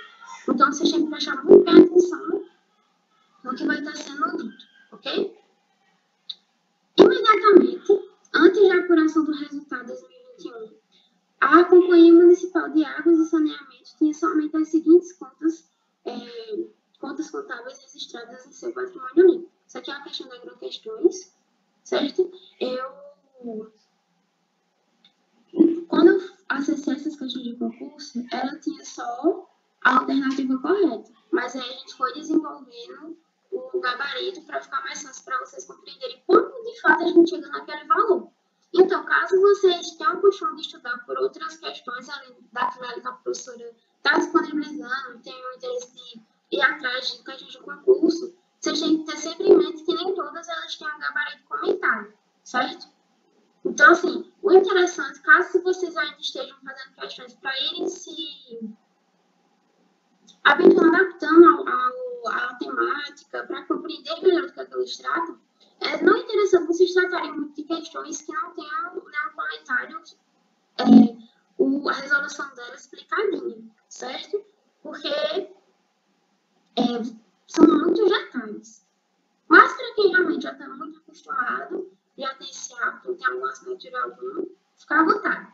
Então vocês têm que prestar muito bem atenção no que vai estar sendo dito, ok? Imediatamente, antes da apuração do resultado 2021, a Companhia Municipal de Águas e Saneamento tinha somente as seguintes contas contábeis registradas em seu patrimônio líquido. Isso aqui é uma questão da Agroquestões, certo? Quando eu acessei essas questões de concurso, ela tinha só a alternativa correta, mas aí a gente foi desenvolvendo o gabarito para ficar mais fácil para vocês compreenderem como de fato a gente chega naquele valor. Então, caso vocês tenham o costume de estudar por outras questões, além daquela que a professora está disponibilizando, tenham o interesse de ir atrás de questões de concurso, vocês têm que ter sempre em mente que nem todas elas têm um gabarito comentado, certo? Então, assim, o interessante, caso vocês ainda estejam fazendo questões para irem se adaptando à temática, para compreender melhor do que eles tratam, não é interessante vocês tratarem muito de questões que não tenham nenhum comentário, a resolução dela explicadinha, certo? Porque são muitos detalhes. Mas para quem realmente já está muito acostumado, já tem esse hábito, tem alguma assinatura alguma, fica à vontade.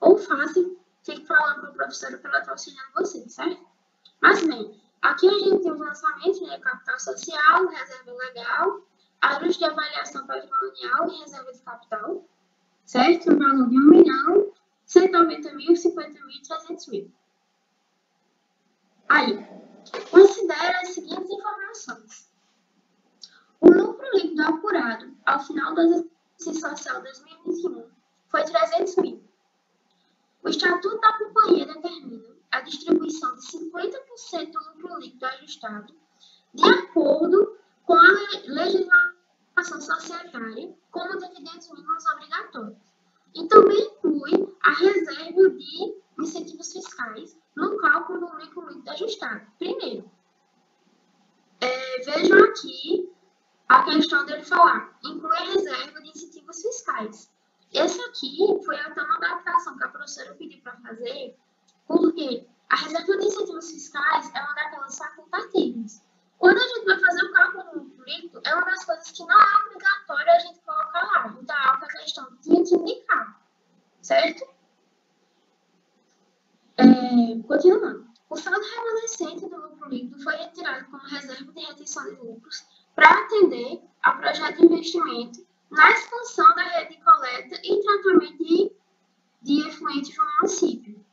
Ou fácil, fique falando para a professora para ela estar auxiliando você, certo? Mas bem, aqui a gente tem os lançamentos, né? Capital social, reserva legal, áreas de avaliação patrimonial e reserva de capital, certo? Um valor de 1 milhão, 190 mil, 50 mil e 300 mil. Aí, considere as seguintes informações. O lucro líquido apurado ao final do exercício social 2021 foi 300 mil. O Estatuto da Companhia determina a distribuição de 50% do lucro líquido ajustado de acordo com a legislação societária como dividendos mínimos obrigatórios. E também inclui a reserva de incentivos fiscais no cálculo do lucro líquido ajustado. Primeiro, vejam aqui a questão dele falar, inclui a reserva de incentivos fiscais. Esse aqui foi até uma adaptação que a professora pediu para fazer, porque a reserva de incentivos fiscais é uma daquelas facultativas. Quando a gente vai fazer o cálculo do lucro líquido, é uma das coisas que não é obrigatório a gente colocar lá. Então, é algo que a questão tinha que indicar, certo? Continuando. O saldo remanescente do lucro líquido foi retirado como reserva de retenção de lucros para atender ao projeto de investimento na expansão da rede de coleta e tratamento de efluentes no município.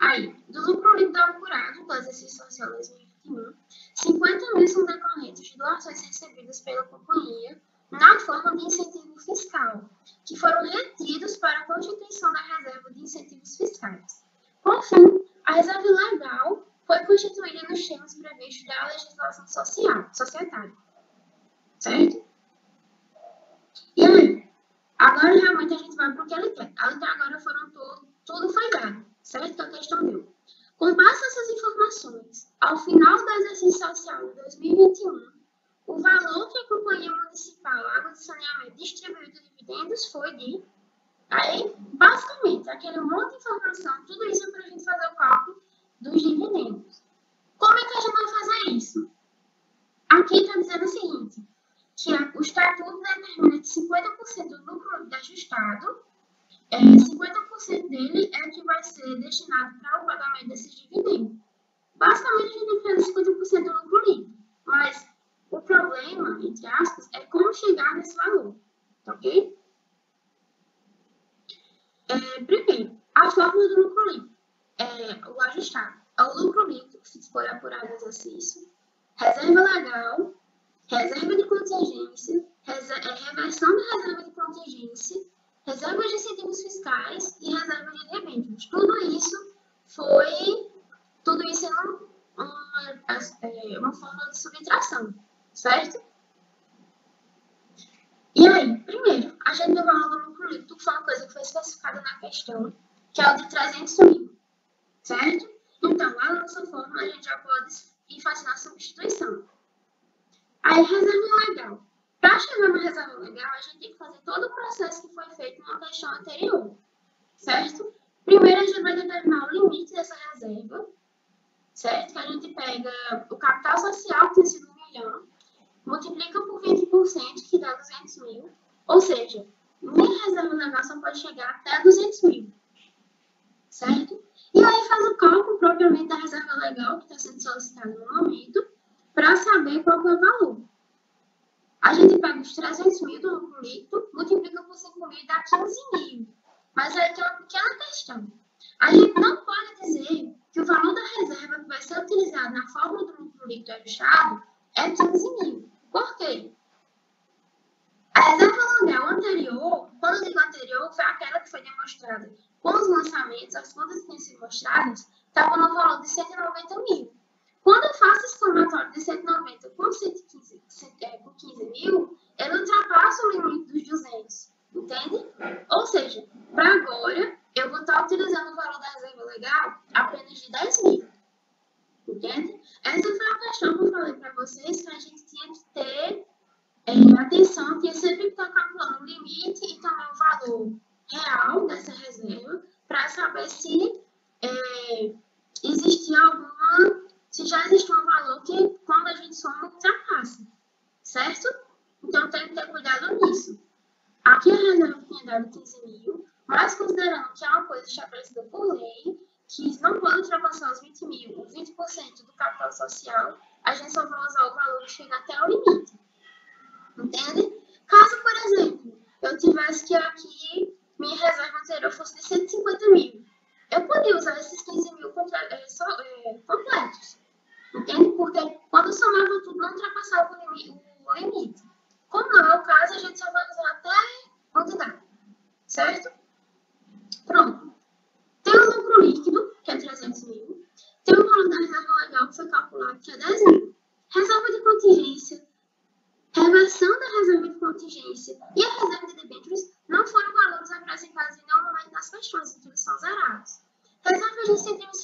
Aí, do lucro líquido apurado do exercício social 2021, 50 mil são decorrentes de doações recebidas pela companhia na forma de incentivo fiscal, que foram retidos para a constituição da reserva de incentivos fiscais. Por fim, a reserva legal foi constituída nos termos previstos da legislação societária. Certo? E aí? Agora realmente a gente vai para o que ele quer. Até agora tudo foi dado, certo? Que a questão deu. Com base nessas informações, ao final do exercício social de 2021, o valor que a Companhia Municipal Água de Saneamento distribuiu de dividendos foi de... Aí, basicamente, aquele monte de informação, tudo isso é para a gente fazer o cálculo dos dividendos. Como é que a gente vai fazer isso? Aqui está dizendo o seguinte, que o Estatuto determina que 50% do lucro líquido ajustado, 50% dele é que vai ser destinado para o pagamento desses dividendos. Basicamente, a gente tem que fazer 50% do lucro líquido, mas o problema, entre aspas, é como chegar nesse valor, ok? Primeiro, a fórmula do lucro líquido, o ajustado, é o lucro líquido que foi apurado no exercício, reserva legal, reserva de contingência, reversão da reserva de contingência, reserva de incentivos fiscais e reserva de debêntures. Tudo isso é uma fórmula de subtração, certo? E aí, primeiro, a gente viu o valor do lucro líquido, que foi uma coisa que foi especificada na questão, que é o de 300 mil, certo? Então, lá na nossa fórmula, a gente já pode ir fazendo a substituição. Aí, reserva legal. Para chegar na reserva legal, a gente tem que fazer todo o processo que foi feito na questão anterior, certo? Primeiro, a gente vai determinar o limite dessa reserva, certo? Que a gente pega o capital social, que tem sido 1 milhão, multiplica por 20%, que dá 200 mil, ou seja, minha reserva legal só pode chegar até 200 mil, certo? E aí faz o cálculo propriamente da reserva legal, que está sendo solicitada no momento, para saber qual é o valor. A gente pega os 300 mil do lucro líquido, multiplica por 5 mil e dá 15 mil. Mas aí tem uma pequena questão. A gente não pode dizer que o valor da reserva que vai ser utilizado na fórmula do lucro líquido ajustado é 15 mil. Por quê? A reserva legal anterior, quando eu digo anterior, foi aquela que foi demonstrada com os lançamentos, as contas que têm sido mostradas, estavam no valor de 190 mil. Quando eu faço esse somatório de 190 com 15 mil, ele ultrapassa o limite dos 200, entende? Ou seja, para agora, eu vou estar utilizando o valor da reserva legal apenas de 10 mil, entende? Essa foi a questão que eu falei para vocês, que a gente tinha que ter atenção, tinha sempre que estar calculando o limite e também o valor real dessa reserva, para saber se existia se já existia um valor que certo? Então, tem que ter cuidado nisso. Aqui a reserva tinha dado 15 mil, mas considerando que é uma coisa estabelecida por lei, que não pode ultrapassar os 20 mil, os 20% do capital social, a gente só vai usar o valor que chega até o limite. Entende? Caso, por exemplo, eu tivesse que aqui, minha reserva anterior fosse de 150 mil, eu poderia usar esses 15 mil completos. Entende? Porque quando eu somava tudo, não ultrapassava o limite. Como não é o caso, a gente só vai usar até onde dá. Certo? Pronto. Tem o lucro líquido, que é 300 mil. Tem o valor da reserva legal, que foi calculado, que é 10 mil. Reserva de contingência, reversão da reserva de contingência e a reserva de debêntures não foram valores apresentados em nenhum momento das questões, então eles são zerados. Reserva de incentivos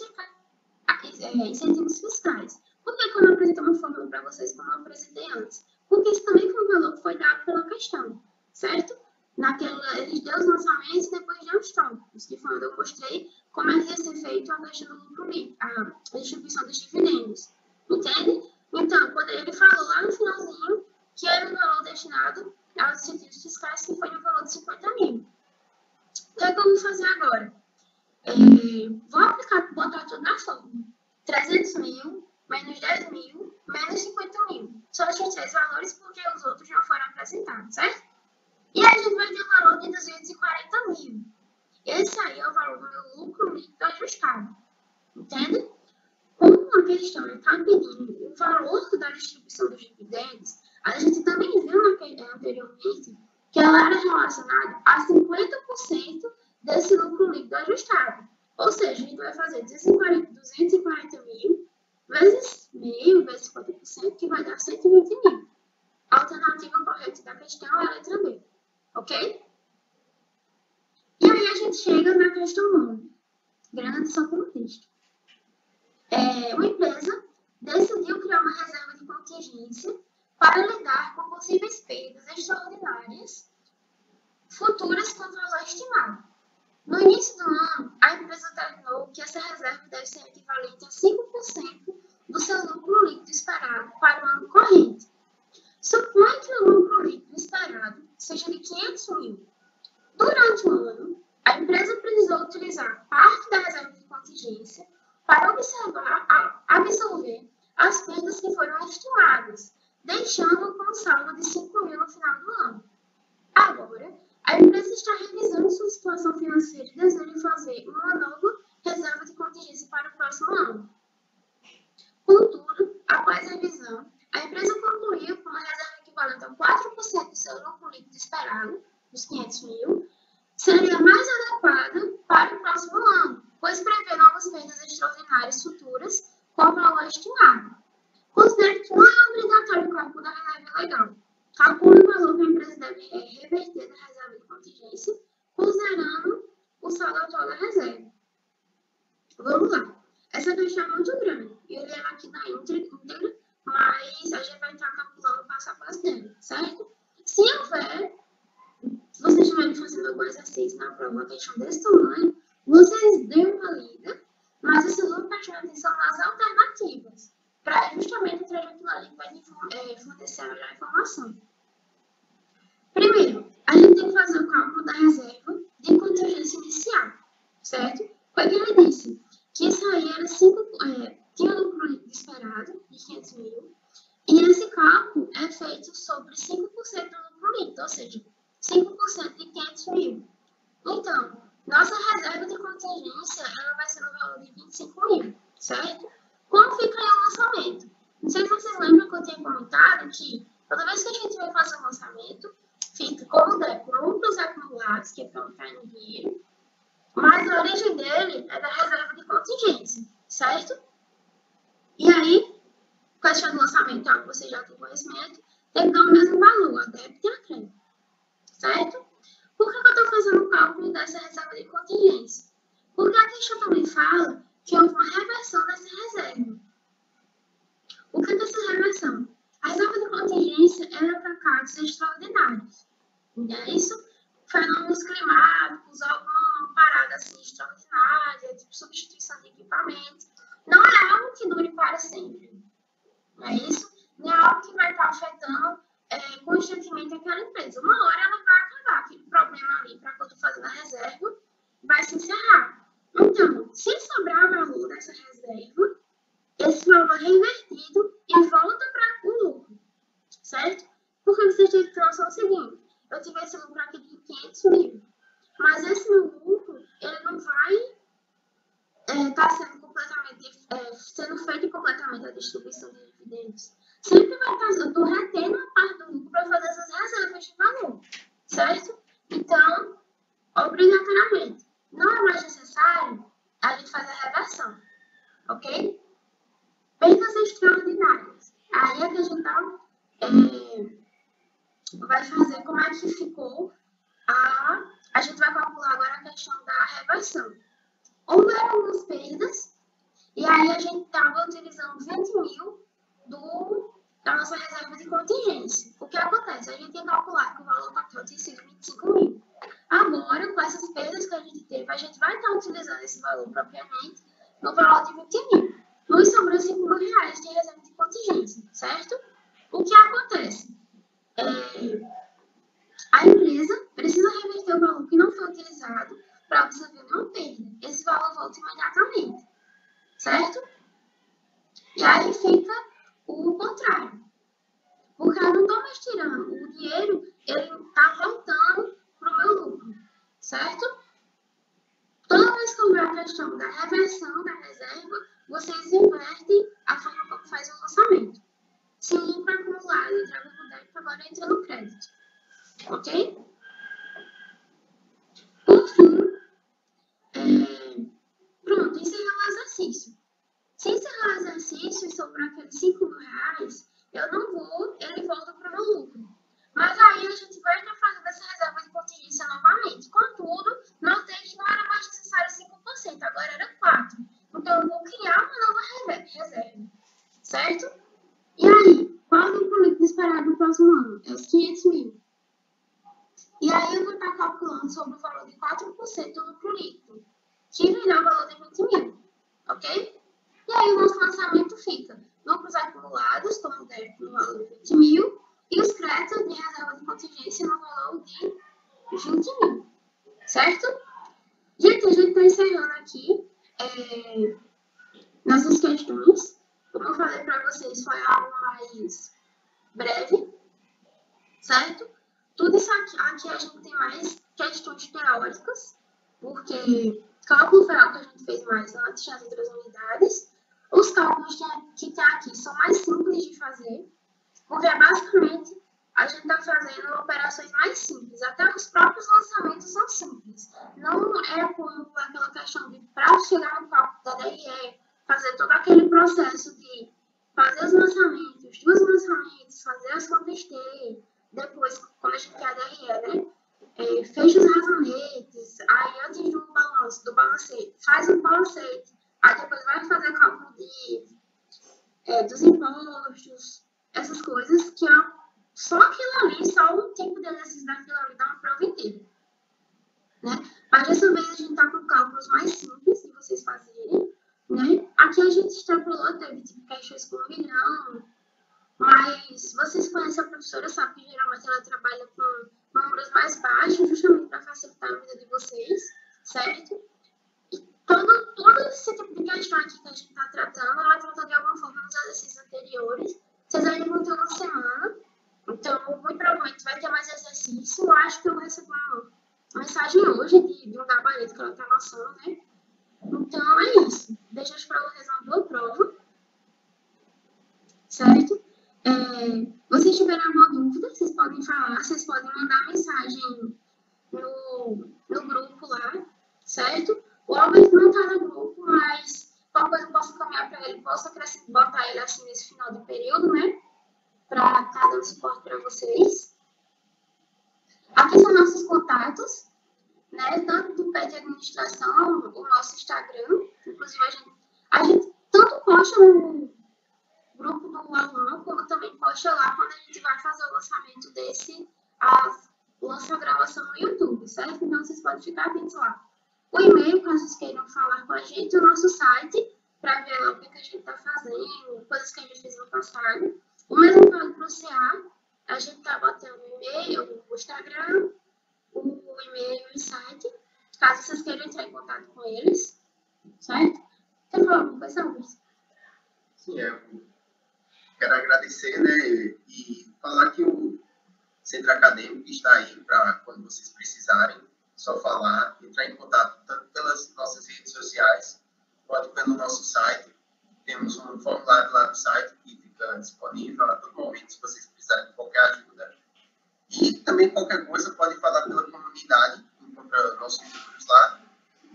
fiscais. Por que eu não apresentei uma fórmula para vocês como eu apresentei antes? Porque isso também foi um valor que foi dado pela questão, certo? Eles deu os lançamentos e depois deu os tópicos, que foi onde eu mostrei como é que ia ser feito a questão do lucro líquido, a distribuição dos dividendos. Entende? Então, quando ele falou lá no finalzinho que era um valor destinado aos incentivos fiscais, que foi no valor de 50 mil. O que é que eu vou fazer agora? Vou botar tudo na fórmula. 300 mil, menos 10 mil, menos 50 mil. Só esses três valores porque os outros não foram apresentados, certo? E aí a gente vai ter o valor de 240 mil. Esse aí é o valor do meu lucro líquido ajustado. Entende? Como a questão está pedindo o valor da distribuição dos dividendos, a gente também viu anteriormente que ela era relacionada a 50% desse lucro líquido ajustado. Ou seja, a gente vai fazer 240 mil vezes meio, vezes 50%, que vai dar 120 mil. A alternativa correta da questão é a letra B. Ok? E aí a gente chega na questão 1. Grande só contexto. Uma empresa decidiu criar uma reserva de contingência para lidar com possíveis perdas extraordinárias futuras com valor estimado. No início do ano, a empresa determinou que essa reserva deve ser equivalente a 5% do seu lucro líquido esperado para o ano corrente. Suponha que o lucro líquido esperado seja de 500 mil. Durante o ano, a empresa precisou utilizar parte da reserva de contingência para absorver as perdas que foram estimadas, deixando com um saldo de 5 mil no final do ano. Agora, a empresa está revisando sua situação financeira e deseja fazer uma nova reserva de contingência para o próximo ano. Contudo, após a revisão, a empresa concluiu que uma reserva equivalente a 4% do seu lucro líquido esperado, dos 500 mil, seria mais adequada para o próximo ano, pois prevê novas perdas extraordinárias futuras com o valor estimado. Considere que não é obrigatório o cálculo da reserva legal. Calcule o valor que a empresa deve reverter da reserva de contingência, considerando o saldo atual da reserva. Vamos lá. Essa questão é muito grande. Eu li ela aqui na íntegra, mas a gente vai estar calculando passo a passo dela, certo? Se vocês estiverem fazendo algum exercício na prova, uma questão desse tamanho, vocês dêem uma lida, mas vocês vão prestar atenção nas alternativas, para justamente trazer aquilo ali que vai fornecer a melhor informação. Primeiro, a gente tem que fazer o cálculo da reserva de contingência inicial, certo? Foi o que ele disse, que isso aí era tinha lucro líquido esperado de 500 mil, e esse cálculo é feito sobre 5% do lucro líquido, ou seja, 5% de 500 mil. Então, nossa reserva de contingência ela vai ser no valor de 25 mil, certo? Como fica aí o lançamento? Não sei se vocês lembram que eu tinha comentado que toda vez que a gente vai fazer um lançamento, fica como débito lucros acumulados, que é para entrar no dinheiro, mas a origem dele é da reserva de contingência, certo? E aí, questão do lançamento, algo que você já tem conhecimento, tem que dar o mesmo valor, a débito e a crédito, certo? Por que eu estou fazendo o cálculo dessa reserva de contingência? Porque a questão também fala que houve uma reversão dessa reserva. O que é essa reversão? A reserva de contingência era para casos extraordinários. Não é isso? Fenômenos climáticos, alguma parada assim extraordinária, tipo substituição de equipamentos. Não é algo que dure para sempre. Não é isso? Não é algo que vai estar afetando constantemente aquela empresa. Uma hora ela vai acabar, aquele problema ali para quando fazer a reserva vai se encerrar. Então, se sobrar valor dessa reserva, esse valor é revertido e volta para o lucro, certo? Porque vocês têm que ter noção seguinte, eu tive esse lucro aqui de 500 mil, mas esse meu lucro, ele não vai estar sendo feito completamente a distribuição de dividendos. Sempre vai estar, eu estou retendo a parte do lucro para fazer essas reservas de valor, certo? Então, obrigatoriamente, não é mais necessário a gente fazer a reversão, ok? Perdas extraordinárias. Aí é que a gente vai fazer como é que ficou a gente vai calcular agora a questão da reversão. Houveram algumas perdas, e aí a gente estava utilizando 20 mil da nossa reserva de contingência. O que acontece? A gente tinha calculado que o valor total tinha sido 25 mil. Agora, com essas perdas que a gente teve, a gente vai estar utilizando esse valor propriamente no valor de 20 mil. Nos sobrou 5 mil reais de reserva de contingência, certo? O que acontece? A empresa precisa reverter o valor que não foi utilizado para absorver nenhuma perda. Esse valor volta imediatamente, certo? E aí fica o contrário. Porque eu não estou mais tirando. O dinheiro, ele está voltando para o meu lucro, certo? Toda vez que houver a questão da reversão da reserva, vocês invertem a forma como faz o lançamento. Se ir para acumulado, entrava no débito, agora entra no crédito. Ok? Por fim, pronto, encerrou o exercício. Se encerrar o exercício e sobrar aqueles 5 mil reais, eu não vou, ele volta para o meu lucro. Mas aí a gente vai estar fazendo essa reserva de contingência novamente. Contudo, notei que não era mais necessário 5%, agora era 4%. Então, eu vou criar uma nova reserva, certo? E aí, qual é o lucro líquido esperado no próximo ano? É os 500 mil. E aí, eu vou estar calculando sobre o valor de 4% do lucro líquido, que me dá o valor de 20 mil, ok? E aí, o nosso lançamento fica lucros acumulados, como débito no valor de 20 mil, e os créditos de reserva de contingência no valor de 20 mil, certo? Gente, a gente está encerrando aqui nossas questões. Como eu falei para vocês, foi algo mais breve, certo? Tudo isso aqui a gente tem mais questões teóricas, porque cálculo foi algo que a gente fez mais antes das outras unidades. Os cálculos que tem aqui são mais simples de fazer, porque basicamente a gente está fazendo operações mais simples. Até os próprios lançamentos são simples. Não é como aquela questão de, para chegar no cálculo da DRE, fazer todo aquele processo de fazer os lançamentos, dos lançamentos, fazer as contas T, depois, quando a gente quer a DRE, né? Fecha os razonetes, aí antes do balancete, faz o balancete, aí depois vai fazer o cálculo dos impostos, essas coisas que é só aquilo ali, só um tipo de exercício daquilo ali dá uma prova inteira, né? Mas dessa vez a gente está com cálculos mais simples de vocês fazerem, né? Aqui a gente extrapolou, teve tipo questões com 1 milhão, mas vocês conhecem a professora, sabe que geralmente ela trabalha com números mais baixos, justamente para facilitar a vida de vocês, certo? E todo esse tipo de questão aqui que a gente está tratando, ela tratou de alguma forma nos exercícios anteriores. Vocês ainda vão ter uma semana, então muito provavelmente vai ter mais exercício. Eu acho que eu recebi uma mensagem hoje de um gabarito que ela está lançando, né? Então é isso. Deixa as provas resolver a prova, certo? Vocês tiverem alguma dúvida, vocês podem falar, vocês podem mandar mensagem no grupo lá, certo? O Albert não está no grupo, mas qualquer coisa eu posso caminhar para ele, posso botar ele assim nesse final de período, né? Para estar dando suporte para vocês. Aqui são nossos contatos, né? Tanto do PET de administração, o nosso Instagram, inclusive a gente tanto posta no grupo do aluno, como também posta lá quando a gente vai fazer o lançamento lança a gravação no YouTube, certo? Então vocês podem ficar atentos lá. O e-mail, caso vocês queiram falar com a gente, o nosso site, para ver lá o que a gente está fazendo, coisas que a gente fez no passado. O mesmo vale para o CA, A gente tá botando o e-mail, o Instagram, o e-mail e o site, caso vocês queiram entrar em contato com eles, certo? Quer falar alguma coisa, Luiz? Sim, eu quero agradecer, né, e falar que o Centro Acadêmico está aí para quando vocês precisarem, só falar, entrar em contato tanto pelas nossas redes sociais quanto pelo nosso site. Temos um formulário lá no site que fica disponível a todo momento se vocês precisarem de qualquer ajuda. E também qualquer coisa pode falar pela comunidade, encontra nossos números lá,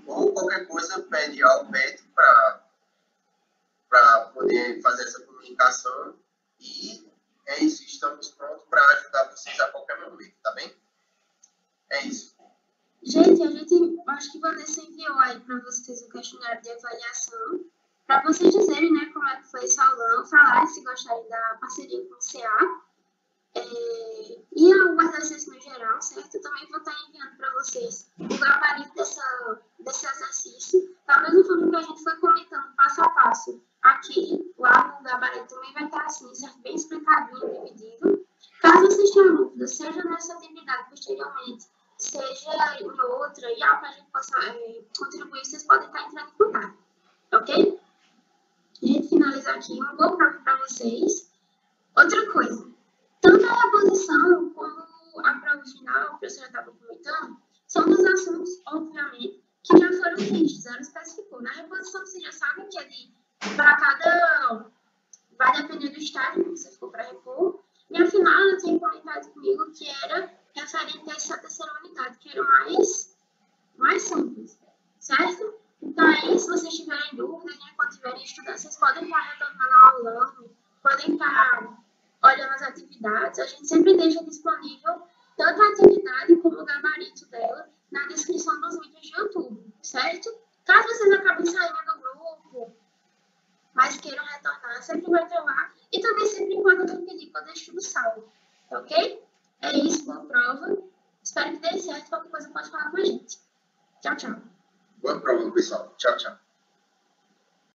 ou qualquer coisa pede ao Beto para poder fazer essa comunicação. E é isso, estamos prontos para ajudar vocês a qualquer momento, tá bem? É isso. Gente, acho que Vanessa enviou aí para vocês o questionário de avaliação, para vocês dizerem, né, como é que foi esse aulão, falarem se gostarem da parceria com o CA. E o guarda-exercício no geral, certo? Eu também vou estar enviando para vocês o gabarito desse exercício, da mesma forma que a gente foi comentando passo a passo aqui, lá no gabarito também vai estar assim, certo? Bem explicadinho, dividido. Caso vocês tenham dúvida, seja nessa atividade posteriormente, seja em outra, e algo que a gente possa contribuir, vocês podem estar entrando em contato, ok? A gente finaliza aqui, uma boa prova para vocês. Outra coisa, tanto a reposição como a prova final, que a professora estava comentando, são dos assuntos, obviamente, que já foram vistos, ela especificou. Na reposição, vocês já sabem que é para cada. Vai depender do estágio que você ficou para repor. E afinal, ela tinha comentado comigo que era referente a essa terceira unidade, que era mais simples, certo? Então, aí, se vocês tiverem dúvidas, né, quando estiverem estudando, vocês podem estar retornando ao aulão, podem estar olhando as atividades. A gente sempre deixa disponível tanto a atividade como o gabarito dela na descrição dos vídeos de YouTube, certo? Caso vocês acabem saindo do grupo, mas queiram retornar, sempre vai ter lá. E também sempre podem pedir para eu deixar tudo salvo, ok? É isso, boa prova. Espero que dê certo. Qualquer coisa pode falar com a gente. Tchau, tchau. Boa prova, pessoal. Tchau, tchau.